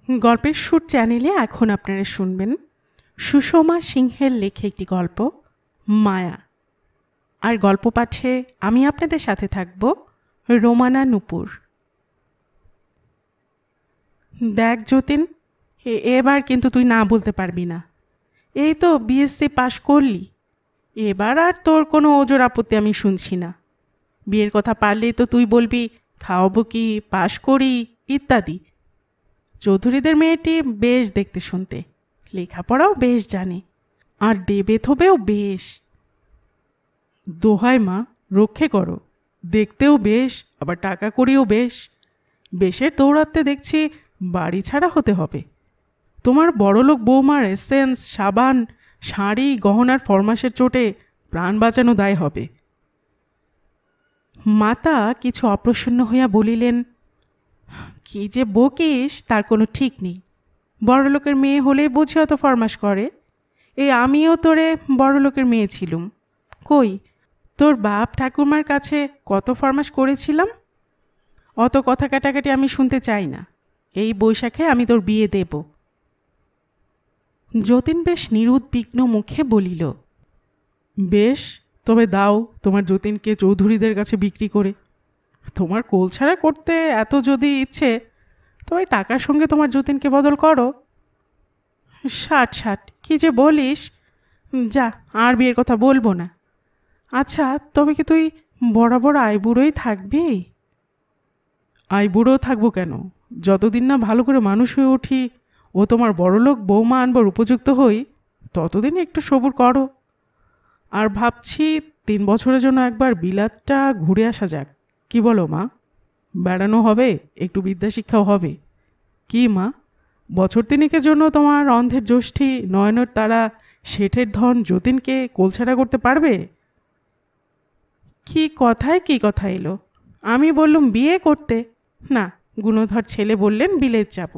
গল্পের সুর চ্যানেলে এখন আপনারা শুনবেন সুষমা সিংহের লেখা একটি গল্প মায়া। আর গল্প পাঠে আমি আপনাদের সাথে থাকব রোমানা নুপুর। দেখ যতীন, এবার কিন্তু তুই না বলতে পারবি না। এই তো বিএসসি পাশ করলি, এবার আর তোর কোনো ওজোর আপত্তি আমি শুনছি না। বিয়ের কথা পারলেই তো তুই বলবি খাওয়াবো কি, পাশ করি ইত্যাদি। চৌধুরীদের মেয়েটি বেশ দেখতে শুনতে, লেখাপড়াও বেশ জানে, আর দেবে থবেও বেশ। দোহাই মা, রক্ষে করো। দেখতেও বেশ, আবার টাকা করিও বেশ। বেশের দৌড়াতে দেখছি বাড়ি ছাড়া হতে হবে। তোমার বড়লোক বৌমার এসেন্স, সাবান, শাড়ি গহনার ফরমাসের চোটে প্রাণ বাঁচানো দায় হবে। মাতা কিছু অপ্রসন্ন হইয়া বলিলেন, কি যে বকিস তার কোনো ঠিক নেই। বড়লোকের মেয়ে হলেই বুঝি অত ফরমাস করে। এই আমিও তোরে বড়লোকের মেয়ে ছিলুম, কই তোর বাপ ঠাকুমার কাছে কত ফরমাস করেছিলাম। অত কথা কাটাকাটি আমি শুনতে চাই না। এই বৈশাখে আমি তোর বিয়ে দেব। যতীন বেশ নিরুদ্বিগ্ন মুখে বলিল, বেশ, তবে দাও তোমার যতীনকে চৌধুরীদের কাছে বিক্রি করে। তোমার কোলছাড়া করতে এত যদি ইচ্ছে, তবে টাকার সঙ্গে তোমার যতীনকে বদল করো। ষাট ষাট, কী যে বলিস। যা, আর বিয়ের কথা বলবো না। আচ্ছা, তবে কি তুই বরাবর আইবুড়োই থাকবি? আইবুড়ো থাকবো কেন? যতদিন না ভালো করে মানুষ হয়ে উঠি ও তোমার বড়লোক বৌমা আনবার উপযুক্ত হই, ততদিন একটু সবুর করো। আর ভাবছি 3 বছরের জন্য একবার বিলাতটা ঘুরে আসা যাক। কি বলো মা? বেড়ানো হবে, একটু বিদ্যাশিক্ষাও হবে। কি মা, বছর তিনেকের জন্য তোমার অন্ধের জ্যোষ্ঠী নয়নের তারা শেঠের ধন যতীনকে কোলছাড়া করতে পারবে? কি কথায় কি কথা এলো? আমি বললুম বিয়ে করতে, না, গুণধর ছেলে বললেন বিলেত যাব।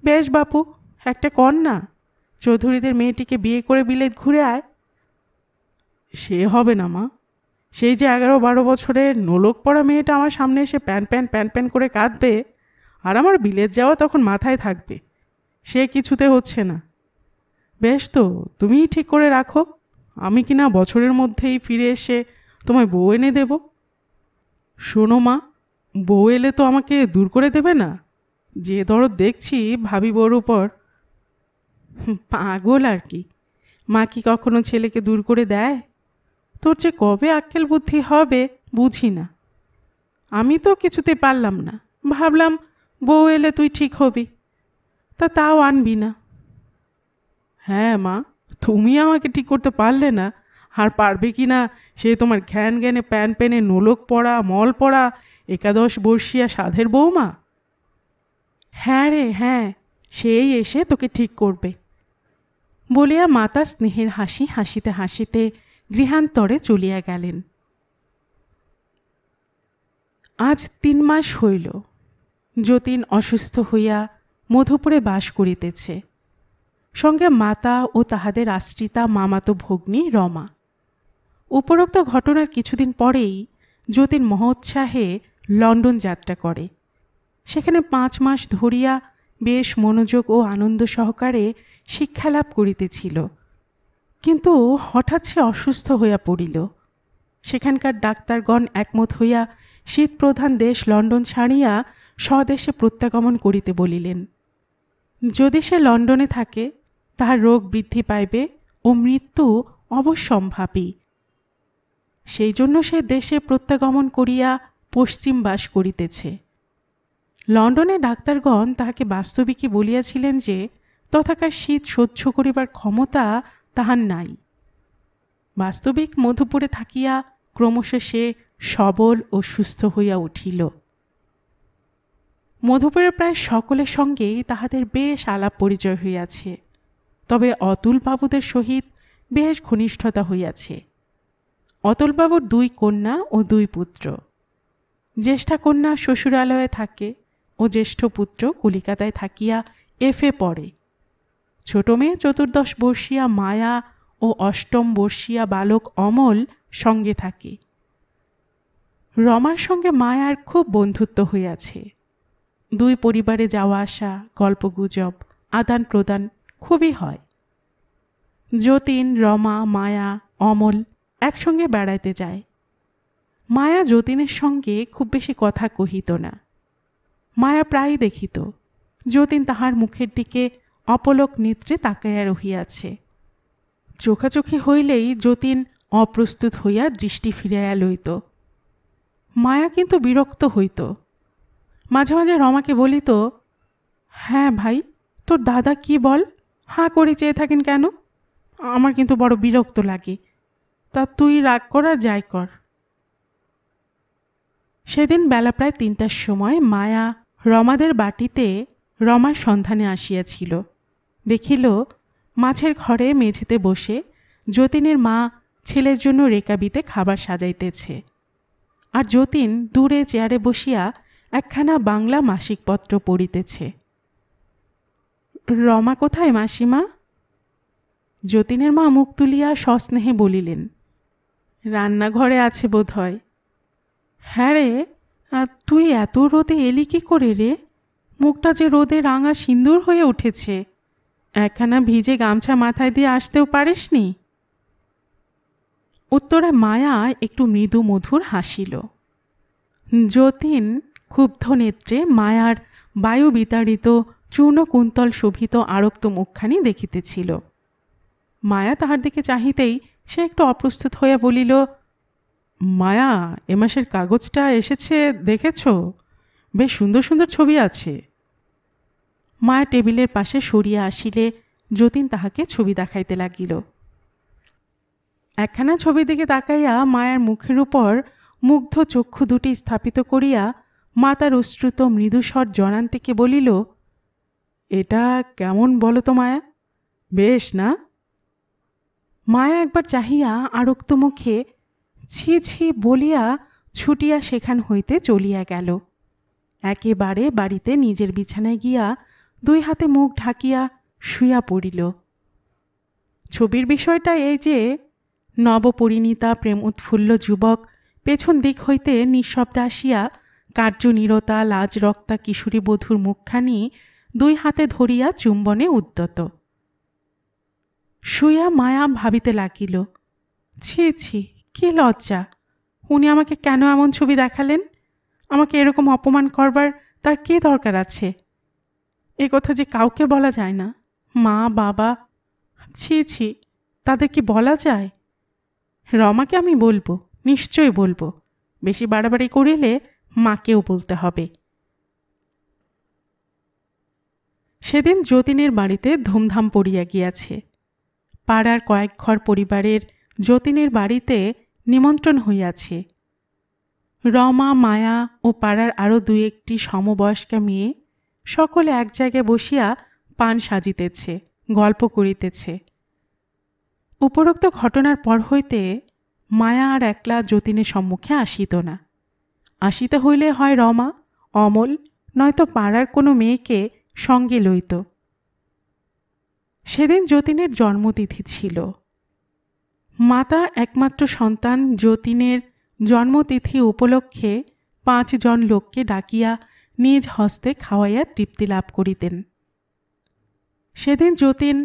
বেশ বাপু, একটা কন্যা, চৌধুরীদের মেয়েটিকে বিয়ে করে বিলেত ঘুরে আয়। সে হবে না মা। সেই যে 11-12 বছরের নোলক পড়া মেয়েটা আমার সামনে এসে প্যান প্যান প্যান প্যান করে কাঁদবে, আর আমার বিলেত যাওয়া তখন মাথায় থাকবে, সে কিছুতে হচ্ছে না। বেশ তো, তুমিই ঠিক করে রাখো, আমি কিনা বছরের মধ্যেই ফিরে এসে তোমায় বউ এনে দেব। শোনো মা, বউ এলে তো আমাকে দূর করে দেবে না। যে দরদ দেখছি ভাবি বউর উপর। পাগল আর কি, মা কি কখনো ছেলেকে দূর করে দেয়? তোর যে কবে আক্কেল বুদ্ধি হবে বুঝি না। আমি তো কিছুতে পারলাম না, ভাবলাম বউ এলে তুই ঠিক হবি, তাও আনবি না। হ্যাঁ মা, তুমি আমাকে ঠিক করতে পারলে না, আর পারবে কি না সে তোমার ঘ্যান জ্ঞানে প্যান প্যানে নোলক পড়া মল পড়া 11 বর্ষিয়া সাধের বৌমা। হ্যাঁ রে হ্যাঁ, সেই এসে তোকে ঠিক করবে বলিয়া মাতা স্নেহের হাসি হাসিতে হাসিতে গৃহান্তরে চলিয়া গেলেন। আজ 3 মাস হইল যতীন অসুস্থ হইয়া মধুপুরে বাস করিতেছে, সঙ্গে মাতা ও তাহাদের আশ্রিতা মামাতো ভগ্নী রমা। উপরোক্ত ঘটনার কিছুদিন পরেই যতীন মহোৎসাহে লন্ডন যাত্রা করে। সেখানে 5 মাস ধরিয়া বেশ মনোযোগ ও আনন্দ সহকারে শিক্ষালাভ করিতেছিল, কিন্তু হঠাৎ সে অসুস্থ হইয়া পড়িল। সেখানকার ডাক্তারগণ একমত হইয়া শীতপ্রধান দেশ লন্ডন ছাড়িয়া স্বদেশে প্রত্যাগমন করিতে বলিলেন। যদি সে লন্ডনে থাকে তাহার রোগ বৃদ্ধি পাইবে ও মৃত্যু অবশ্যম্ভাবী। সেই জন্য সে দেশে প্রত্যাগমন করিয়া পশ্চিম বাস করিতেছে। লন্ডনে ডাক্তারগণ তাহাকে বাস্তবিকই বলিয়াছিলেন যে তথাকার শীত সহ্য করিবার ক্ষমতা তাহার নাই। বাস্তবিক মধুপুরে থাকিয়া ক্রমশ সে সবল ও সুস্থ হইয়া উঠিল। মধুপুরের প্রায় সকলের সঙ্গেই তাহাদের বেশ আলাপ পরিচয় হইয়াছে, তবে অতুলবাবুদের সহিত বেশ ঘনিষ্ঠতা হইয়াছে। অতুলবাবুর 2 কন্যা ও 2 পুত্র। জ্যেষ্ঠা কন্যা শ্বশুরালয়ে থাকে ও জ্যেষ্ঠ পুত্র কলিকাতায় থাকিয়া FA পড়ে। ছোট মেয়ে 14 বর্ষিয়া মায়া ও 8ম বর্ষিয়া বালক অমল সঙ্গে থাকে। রমার সঙ্গে মায়ার খুব বন্ধুত্ব হইয়াছে। দুই পরিবারে যাওয়া আসা, গল্পগুজব, আদান প্রদান খুবই হয়। যতীন, রমা, মায়া, অমল একসঙ্গে বেড়াইতে যায়। মায়া যতীনের সঙ্গে খুব বেশি কথা কহিত না। মায়া প্রায়ই দেখিত যতীন তাহার মুখের দিকে অপলক নেত্রে তাকাইয়া রহিয়াছে। চোখাচোখি হইলেই যতীন অপ্রস্তুত হইয়া দৃষ্টি ফিরাইয়া লইত। মায়া কিন্তু বিরক্ত হইত। মাঝে মাঝে রমাকে বলিত, হ্যাঁ ভাই, তোর দাদা কি বল, হাঁ করে চেয়ে থাকেন কেন? আমার কিন্তু বড় বিরক্ত লাগে। তা তুই রাগ কর আর যাই কর। সেদিন বেলা প্রায় ৩টার সময় মায়া রমাদের বাটিতে রমার সন্ধানে আসিয়াছিল। দেখিল মাছের ঘরে মেঝেতে বসে যতীনের মা ছেলের জন্য রেকাবিতে খাবার সাজাইতেছে, আর যতীন দূরে চেয়ারে বসিয়া একখানা বাংলা মাসিকপত্র পড়িতেছে। রমা কোথায় মাসিমা? যতীনের মা মুখ তুলিয়া সস্নেহে বলিলেন, রান্নাঘরে আছে বোধ হয়। হ্যাঁ রে, তুই এত রোদে এলি কি করে রে? মুখটা যে রোদে রাঙা সিন্দুর হয়ে উঠেছে। একখানা ভিজে গামছা মাথায় দিয়ে আসতেও পারিসনি? উত্তরে মায়া একটু মৃদু মধুর হাসিল। যতীন ক্ষুব্ধ নেত্রে মায়ার বায়ু বিতাড়িত চূর্ণকুন্তল শোভিত আরক্ত মুখখানি দেখিতেছিল। মায়া তাহার দিকে চাহিতেই সে একটু অপ্রস্তুত হইয়া বলিল, মায়া, এ মাসের কাগজটা এসেছে দেখেছ? বেশ সুন্দর সুন্দর ছবি আছে। মায়া টেবিলের পাশে সরিয়া আসিলে যতীন তাহাকে ছবি দেখাইতে লাগিল। একখানা ছবির দিকে তাকাইয়া মায়ার মুখের উপর মুগ্ধ চক্ষু দুটি স্থাপিত করিয়া মাতার অশ্রুত মৃদুস্বর জনান্তিকে বলিল, এটা কেমন বলো তো মায়া, বেশ না? মায়া একবার চাহিয়া আরক্ত মুখে ছি ছি বলিয়া ছুটিয়া সেখান হইতে চলিয়া গেল। একেবারে বাড়িতে নিজের বিছানায় গিয়া দুই হাতে মুখ ঢাকিয়া শুইয়া পড়িল। ছবির বিষয়টা এই যে, নবপরিণীতা প্রেম উৎফুল্ল যুবক পেছন দিক হইতে নিঃশব্দে আসিয়া কার্যনিরতা লাজরক্তা কিশোরী বধূর মুখখানি দুই হাতে ধরিয়া চুম্বনে উদ্যত। শুইয়া মায়া ভাবিতে লাগিল, ছি ছি, কি লজ্জা! উনি আমাকে কেন এমন ছবি দেখালেন? আমাকে এরকম অপমান করবার তার কী দরকার আছে? এ কথা যে কাউকে বলা যায় না। মা বাবা, ছি ছি, তাদের কি বলা যায়? রমাকে আমি বলবো, নিশ্চয়ই বলবো। বেশি বাড়াবাড়ি করিলে মাকেও বলতে হবে। সেদিন যতীনের বাড়িতে ধুমধাম পড়িয়া গিয়াছে। পাড়ার কয়েক ঘর পরিবারের যতীনের বাড়িতে নিমন্ত্রণ হইয়াছে। রমা, মায়া ও পাড়ার আরও দুই একটি সমবয়স্কা মেয়ে সকলে এক জায়গায় বসিয়া পান সাজিতেছে, গল্প করিতেছে। উপরোক্ত ঘটনার পর হইতে মায়া আর একলা যতীনের সম্মুখে আসিত না। আসিতে হইলে হয় রমা, অমল নয়তো পাড়ার কোনো মেয়েকে সঙ্গে লইত। সেদিন যতীনের জন্মতিথি ছিল। মাতা একমাত্র সন্তান যতীনের জন্মতিথি উপলক্ষে 5 জন লোককে ডাকিয়া নিজ হস্তে খাওয়াইয়া তৃপ্তি লাভ করিতেন। সেদিন যতীন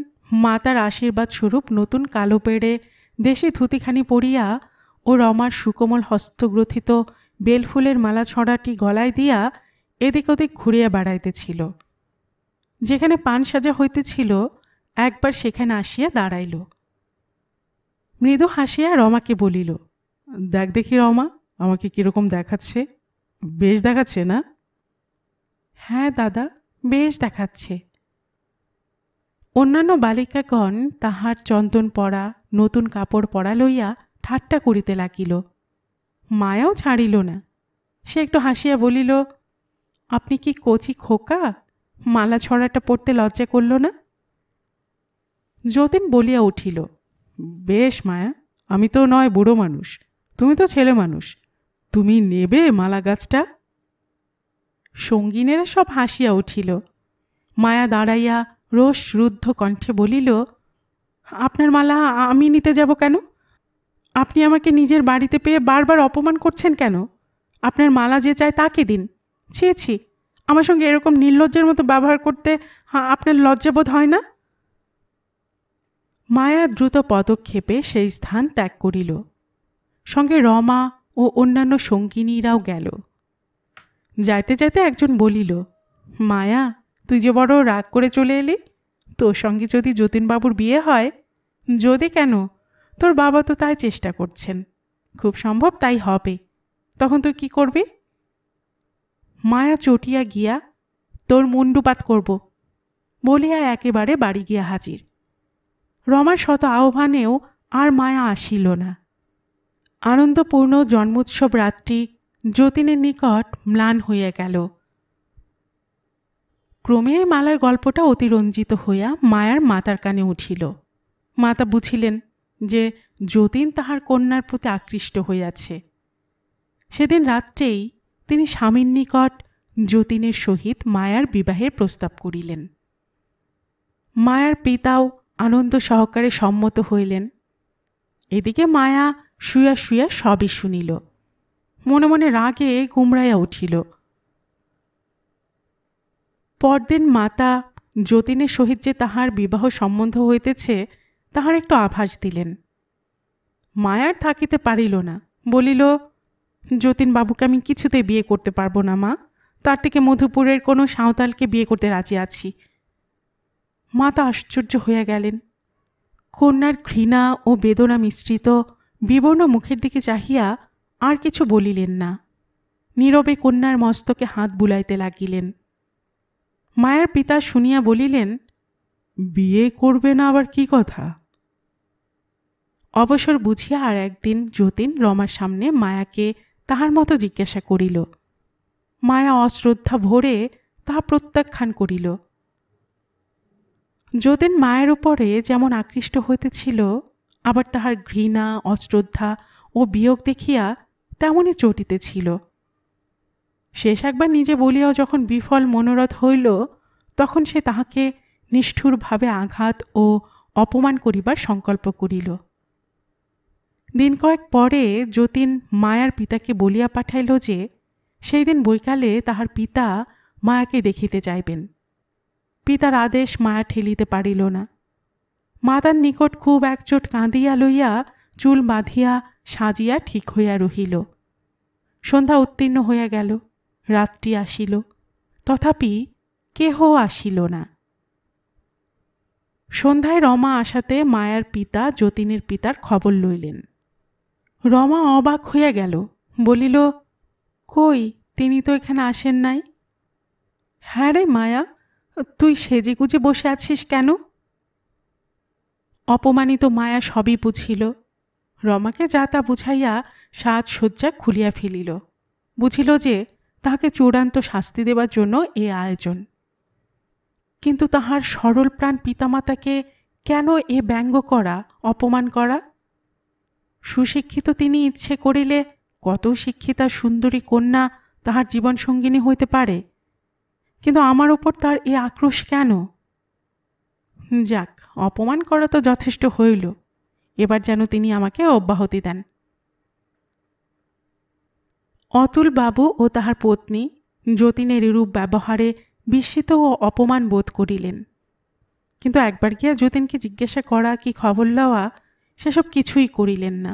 মাতার আশীর্বাদ স্বরূপ নতুন কালো পেড়ে দেশি ধুতিখানি পরিয়া ও রমার সুকোমল হস্তগ্রথিত বেলফুলের মালা ছড়াটি গলায় দিয়া এদিক ওদিক ঘুরিয়া বেড়াইতেছিল। যেখানে পান সাজা হইতেছিল একবার সেখানে আসিয়া দাঁড়াইল। মৃদু হাসিয়া রমাকে বলিল, দেখ দেখি রমা, আমাকে কিরকম দেখাচ্ছে? বেশ দেখাচ্ছে না? হ্যাঁ দাদা, বেশ দেখাচ্ছে। অন্যান্য বালিকাগণ তাহার চন্দন পরা নতুন কাপড় পরা লইয়া ঠাট্টা করিতে লাগিল। মায়াও ছাড়িল না। সে একটু হাসিয়া বলিল, আপনি কি কচি খোকা, মালা ছড়াটা পড়তে লজ্জা করল না? যতীন বলিয়া উঠিল, বেশ মায়া, আমি তো নয় বুড়ো মানুষ, তুমি তো ছেলে মানুষ, তুমি নেবে মালা গাছটা? সঙ্গিনেরা সব হাসিয়া উঠিল। মায়া দাঁড়াইয়া রোষরুদ্ধ কণ্ঠে বলিল, আপনার মালা আমি নিতে যাব কেন? আপনি আমাকে নিজের বাড়িতে পেয়ে বারবার অপমান করছেন কেন? আপনার মালা যে চায় তাকে দিন। ছি ছি, আমার সঙ্গে এরকম নির্লজ্জের মতো ব্যবহার করতে আপনার লজ্জাবোধ হয় না? মায়া দ্রুত পদক্ষেপে সেই স্থান ত্যাগ করিল। সঙ্গে রমা ও অন্যান্য সঙ্গিনীরাও গেল। যাইতে যাইতে একজন বলিল, মায়া, তুই যে বড় রাগ করে চলে এলি। তোর সঙ্গে যদি যতীনবাবুর বিয়ে হয়, যদি কেন, তোর বাবা তো তাই চেষ্টা করছেন, খুব সম্ভব তাই হবে, তখন তুই কি করবি? মায়া চটিয়া গিয়া, তোর মুন্ডুপাত করব বলিয়া একেবারে বাড়ি গিয়া হাজির। রমার শত আহ্বানেও আর মায়া আসিল না। আনন্দপূর্ণ জন্মোৎসব রাত্রি যতীনের নিকট ম্লান হইয়া গেল। ক্রমে মালার গল্পটা অতিরঞ্জিত হইয়া মায়ার মাতার কানে উঠিল। মাতা বুঝিলেন যে যতীন তাহার কন্যার প্রতি আকৃষ্ট হইয়াছে। সেদিন রাত্রেই তিনি স্বামীর নিকট যতীনের সহিত মায়ার বিবাহের প্রস্তাব করিলেন। মায়ার পিতাও আনন্দ সহকারে সম্মত হইলেন। এদিকে মায়া শুয়া শুয়া সবই শুনিল। মনে মনে রাগে গুমরাইয়া উঠিল। পরদিন মাতা যতীনের সহিত যে তাহার বিবাহ সম্বন্ধ হইতেছে তাহার একটু আভাস দিলেন। মায়ার থাকিতে পারিল না, বলিল, যতীনবাবুকে আমি কিছুতেই বিয়ে করতে পারবো না মা, তার থেকে মধুপুরের কোনো সাঁওতালকে বিয়ে করতে রাজি আছি। মাতা আশ্চর্য হইয়া গেলেন। কন্যার ঘৃণা ও বেদনা মিশ্রিত বিবর্ণ মুখের দিকে চাহিয়া আর কিছু বলিলেন না। নীরবে কন্যার মস্তকে হাত বুলাইতে লাগিলেন। মায়ের পিতা শুনিয়া বলিলেন, বিয়ে করবে না আবার কি কথা? অবসর বুঝিয়া আর একদিন যতীন রমার সামনে মায়াকে তাহার মতো জিজ্ঞাসা করিল। মায়া অশ্রদ্ধা ভরে তাহা প্রত্যাখ্যান করিল। যতীন মায়ের উপরে যেমন আকৃষ্ট হইতেছিল, আবার তাহার ঘৃণা, অশ্রদ্ধা ও বিয়োগ দেখিয়া তেমনই চটিতেছিল। শেষ একবার নিজে বলিয়াও যখন বিফল মনোরথ হইল, তখন সে তাহাকে নিষ্ঠুরভাবে আঘাত ও অপমান করিবার সংকল্প করিল। দিন কয়েক পরে যতীন মায়ার পিতাকে বলিয়া পাঠাইল যে সেই দিন বৈকালে তাহার পিতা মায়াকে দেখিতে যাইবেন। পিতার আদেশ মায়া ঠেলিতে পারিল না। মাতার নিকট খুব একচোট কাঁদিয়া লইয়া চুল বাঁধিয়া সাজিয়া ঠিক হইয়া রহিল। সন্ধ্যা উত্তীর্ণ হইয়া গেল, রাত্রি আসিল, তথাপি কেহ আসিল না। সন্ধ্যায় রমা আসাতে মায়ার পিতা যতীনের পিতার খবর লইলেন। রমা অবাক হইয়া গেল, বলিল, কই, তিনি তো এখানে আসেন নাই। হ্যাঁ রে মায়া, তুই সেজেগুজে বসে আছিস কেন? অপমানিত মায়া সবই বুঝিল। রমাকে যা তা বুঝাইয়া সাজসজ্জা খুলিয়া ফেলিল। বুঝিল যে তাহাকে চূড়ান্ত শাস্তি দেবার জন্য এ আয়োজন। কিন্তু তাহার সরল প্রাণ পিতামাতাকে কেন এ ব্যঙ্গ করা, অপমান করা? সুশিক্ষিত তিনি ইচ্ছে করিলে কত শিক্ষিতা সুন্দরী কন্যা তাহার জীবনসঙ্গিনী হইতে পারে, কিন্তু আমার ওপর তার এ আক্রোশ কেন? যাক, অপমান করা তো যথেষ্ট হইল, এবার যেন তিনি আমাকে অব্যাহতি দেন। অতুল বাবু ও তাহার পত্নী যতীনের এরূপ ব্যবহারে বিস্মিত ও অপমান বোধ করিলেন। কিন্তু একবার গিয়া যতীনকে জিজ্ঞাসা করা কি খবর লওয়া, সেসব কিছুই করিলেন না।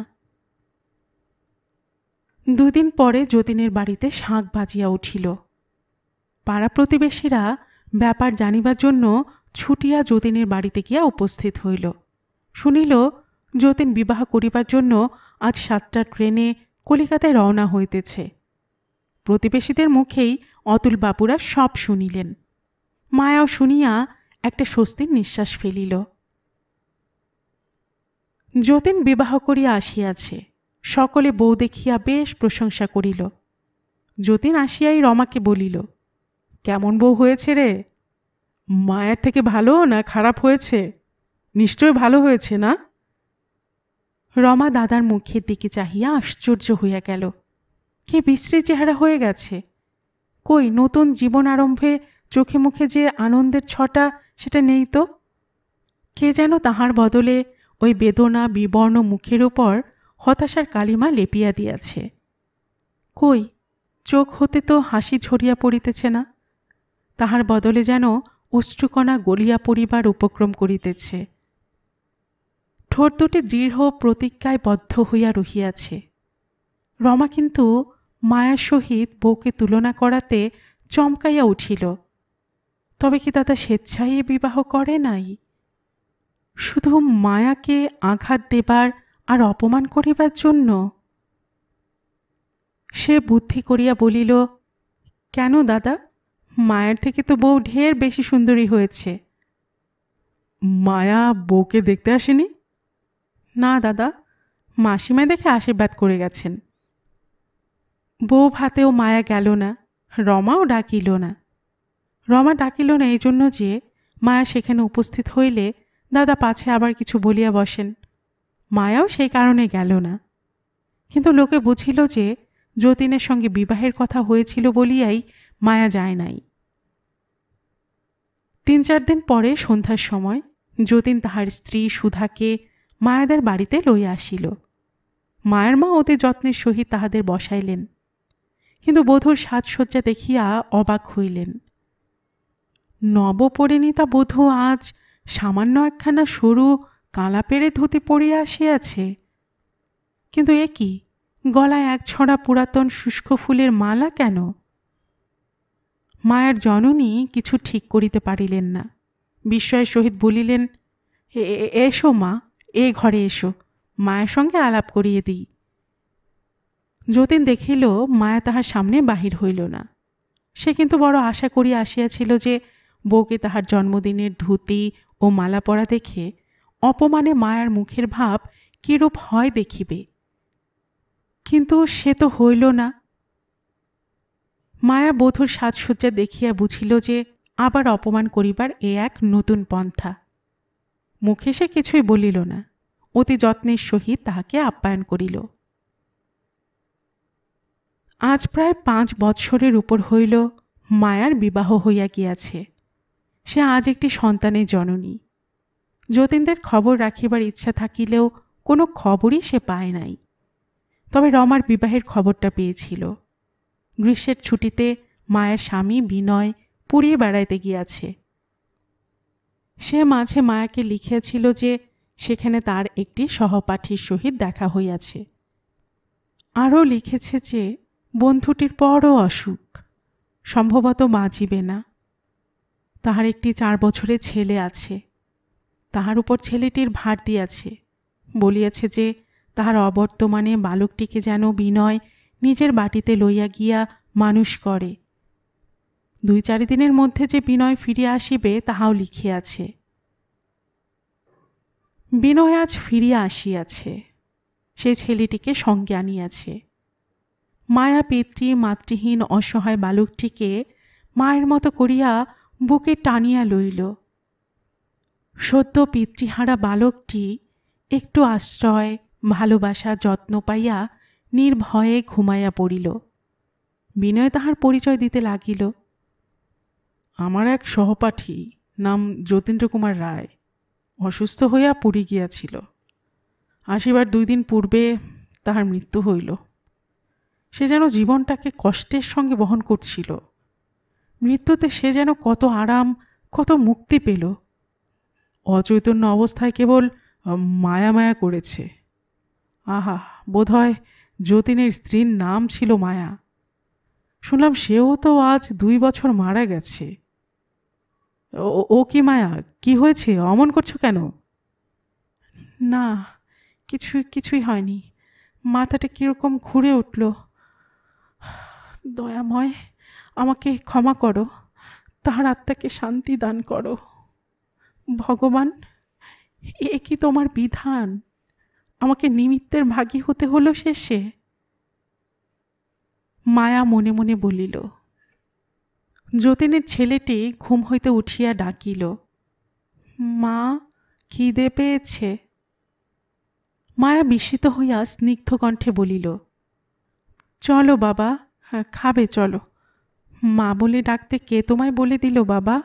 দুদিন পরে যতীনের বাড়িতে শাঁখ বাজিয়া উঠিল। পাড়া প্রতিবেশীরা ব্যাপার জানিবার জন্য ছুটিয়া যতীনের বাড়িতে গিয়া উপস্থিত হইল। শুনিল যতীন বিবাহ করিবার জন্য আজ 7টার ট্রেনে কলিকাতায় রওনা হইতেছে। প্রতিবেশীদের মুখেই অতুলবাবুরা সব শুনিলেন। মায়াও শুনিয়া একটা স্বস্তির নিঃশ্বাস ফেলিল। যতীন বিবাহ করিয়া আসিয়াছে, সকলে বউ দেখিয়া বেশ প্রশংসা করিল। যতীন আসিয়াই রমাকে বলিল, কেমন বউ হয়েছে রে? মায়ের থেকে ভালো না খারাপ হয়েছে? নিশ্চয় ভালো হয়েছে না? রমা দাদার মুখের দিকে চাহিয়া আশ্চর্য হইয়া গেল। কে বিশ্রী চেহারা হয়ে গেছে! কই, নতুন জীবন আরম্ভে চোখে মুখে যে আনন্দের ছটা, সেটা নেই তো। কে যেন তাহার বদলে ওই বেদনা বিবর্ণ মুখের উপর হতাশার কালিমা লেপিয়া দিয়াছে। কই, চোখ হতে তো হাসি ঝরিয়া পড়িতেছে না, তাহার বদলে যেন অশ্রুকণা গলিয়া পড়িবার উপক্রম করিতেছে। ঠোঁট দুটি দৃঢ় প্রতিজ্ঞায় বদ্ধ হইয়া রহিয়াছে। রমা কিন্তু মায়ার সহিত বউকে তুলনা করাতে চমকাইয়া উঠিল। তবে কি দাদা স্বেচ্ছায় এ বিবাহ করে নাই? শুধু মায়াকে আঘাত দেবার আর অপমান করিবার জন্য? সে বুদ্ধি করিয়া বলিল, কেন দাদা, মায়ের থেকে তো বউ ঢের বেশি সুন্দরী হয়েছে। মায়া বউকে দেখতে আসেনি? না দাদা, মাসিমায় দেখে আশীর্বাদ করে গেছেন। বউ ভাতেও মায়া গেল না, রমাও ডাকিল না। রমা ডাকিল না এই জন্য যে মায়া সেখানে উপস্থিত হইলে দাদা পাছে আবার কিছু বলিয়া বসেন। মায়াও সেই কারণে গেল না। কিন্তু লোকে বুঝিল যে যতীনের সঙ্গে বিবাহের কথা হয়েছিল বলিয়াই মায়া যায় নাই। ৩-৪ দিন পরে সন্ধ্যার সময় যতীন তাহার স্ত্রী সুধাকে মায়াদের বাড়িতে লইয়া আসিল। মায়ের মা অতি যত্নের সহিত তাহাদের বসাইলেন, কিন্তু বধূর সাজসজ্জা দেখিয়া অবাক হইলেন। নবপরিণীতা বধূ আজ সামান্য একখানা সরু কালা পেড়ে ধুতি পরিয়া আসিয়াছে, কিন্তু এ কি, গলায় এক ছড়া পুরাতন শুষ্ক ফুলের মালা কেন? মায়ের জননী কিছু ঠিক করিতে পারিলেন না। বিস্ময়ের সহিত বলিলেন, এসো মা, এ ঘরে এসো, মায়ের সঙ্গে আলাপ করিয়ে দিই। যতীন দেখিল মায়া তাহার সামনে বাহির হইল না। সে কিন্তু বড় আশা করিয়া আসিয়াছিল যে বউকে তাহার জন্মদিনের ধুতি ও মালা পরা দেখে অপমানে মায়ার মুখের ভাব কিরূপ হয় দেখিবে। কিন্তু সে তো হইল না। মায়া বধূর সাজসজ্জা দেখিয়া বুঝিল যে আবার অপমান করিবার এ এক নতুন পন্থা। মুখে সে কিছুই বলিল না, অতি যত্নের সহিত তাহাকে আপ্যায়ন করিল। আজ প্রায় 5 বৎসরের উপর হইল মায়ার বিবাহ হইয়া গিয়াছে। সে আজ একটি সন্তানের জননী। যতীনদের খবর রাখিবার ইচ্ছা থাকিলেও কোনো খবরই সে পায় নাই। তবে রমার বিবাহের খবরটা পেয়েছিল। গ্রীষ্মের ছুটিতে মায়ের স্বামী বিনয় পুরী বেড়াইতে গিয়াছে। সে মাঝে মায়াকে লিখিয়াছিল যে সেখানে তার একটি সহপাঠীর সহিত দেখা হইয়াছে। আরও লিখেছে যে বন্ধুটির বড় অসুখ, সম্ভবত বাঁচিবে না। তাহার একটি 4 বছরের ছেলে আছে, তাহার উপর ছেলেটির ভার দিয়াছে। বলিয়াছে যে তাহার অবর্তমানে বালকটিকে যেন বিনয় নিজের বাটিতে লইয়া গিয়া মানুষ করে। 2-4 দিনের মধ্যে যে বিনয় ফিরিয়া আসিবে তাহাও লিখিয়াছে। বিনয় আজ ফিরিয়া আসিয়াছে, সেই ছেলেটিকে সঙ্গে আনিয়াছে। মায়া পিতৃ মাতৃহীন অসহায় বালকটিকে মায়ের মতো করিয়া বুকে টানিয়া লইল। সদ্য পিতৃহারা বালকটি একটু আশ্রয়, ভালোবাসা, যত্ন পাইয়া নির্ভয়ে ঘুমাইয়া পড়িল। বিনয় তাহার পরিচয় দিতে লাগিল। আমার এক সহপাঠী, নাম যতীন্দ্রকুমার রায়, অসুস্থ হইয়া পুরী গিয়াছিল। আসিবার 2 দিন পূর্বে তাহার মৃত্যু হইল। সে যেন জীবনটাকে কষ্টের সঙ্গে বহন করছিল। মৃত্যুতে সে যেন কত আরাম, কত মুক্তি পেল। অচৈতন্য অবস্থায় কেবল মায়া মায়া করেছে। আহা, বোধহয় যতীনের স্ত্রীর নাম ছিল মায়া। শুনলাম সেও তো আজ 2 বছর মারা গেছে। ও কি মায়া, কি হয়েছে, অমন করছো কেন? না, কিছুই হয়নি। মাথাটা কিরকম ঘুরে উঠল। দয়াময়, আমাকে ক্ষমা করো, তাহার আত্মাকে শান্তি দান করো। ভগবান, এ কি তোমার বিধান? আমাকে নিমিত্তের ভাগী হতে হলো শেষে। মায়া মনে মনে বলিল। যতীনের ছেলেটি ঘুম হইতে উঠিয়া ডাকিল, মা, খিদে পেয়েছে। মায়া বিস্মিত হইয়া স্নিগ্ধ কণ্ঠে বলিল, চলো বাবা, খাবে চলো। মা বলে ডাকতে কে তোমায় বলে দিল বাবা?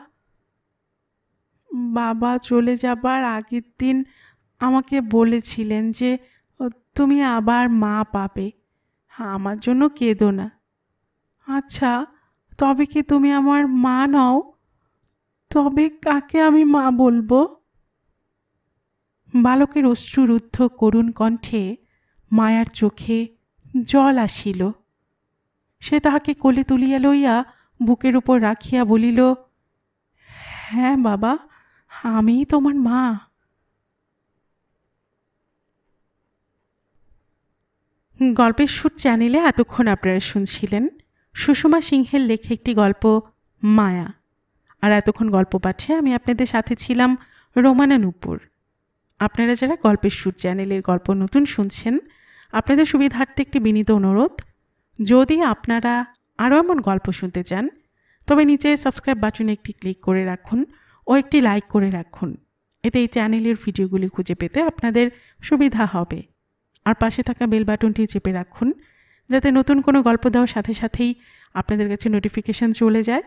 বাবা চলে যাবার আগের দিন আমাকে বলেছিলেন যে তুমি আবার মা পাবে, আমার জন্য কেঁদো না। আচ্ছা, তবে কি তুমি আমার মা নও? তবে কাকে আমি মা বলবো? বালকের অশ্রুরুদ্ধ করুণ কণ্ঠে মায়ার চোখে জল আসিল। সে তাহাকে কোলে তুলিয়া লইয়া বুকের উপর রাখিয়া বলিল, হ্যাঁ বাবা, আমিই তোমার মা। গল্পের সুর চ্যানেলে এতক্ষণ আপনারা শুনছিলেন সুষমা সিংহের লেখা একটি গল্প মায়া। আর এতক্ষণ গল্প পাঠে আমি আপনাদের সাথে ছিলাম রোমানা নূপুর। আপনারা যারা গল্পের সুর চ্যানেলের গল্প নতুন শুনছেন, আপনাদের সুবিধার্থে একটি বিনীত অনুরোধ, যদি আপনারা আরও এমন গল্প শুনতে চান তবে নিচে সাবস্ক্রাইব বাটনে একটি ক্লিক করে রাখুন ও একটি লাইক করে রাখুন। এতে এই চ্যানেলের ভিডিওগুলি খুঁজে পেতে আপনাদের সুবিধা হবে। আর পাশে থাকা বেল বাটনটি চেপে রাখুন, যাতে নতুন কোনো গল্প দেওয়ার সাথে সাথেই আপনাদের কাছে নোটিফিকেশান চলে যায়।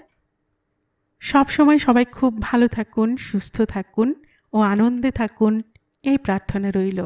সব সময় সবাই খুব ভালো থাকুন, সুস্থ থাকুন ও আনন্দে থাকুন, এই প্রার্থনা রইল।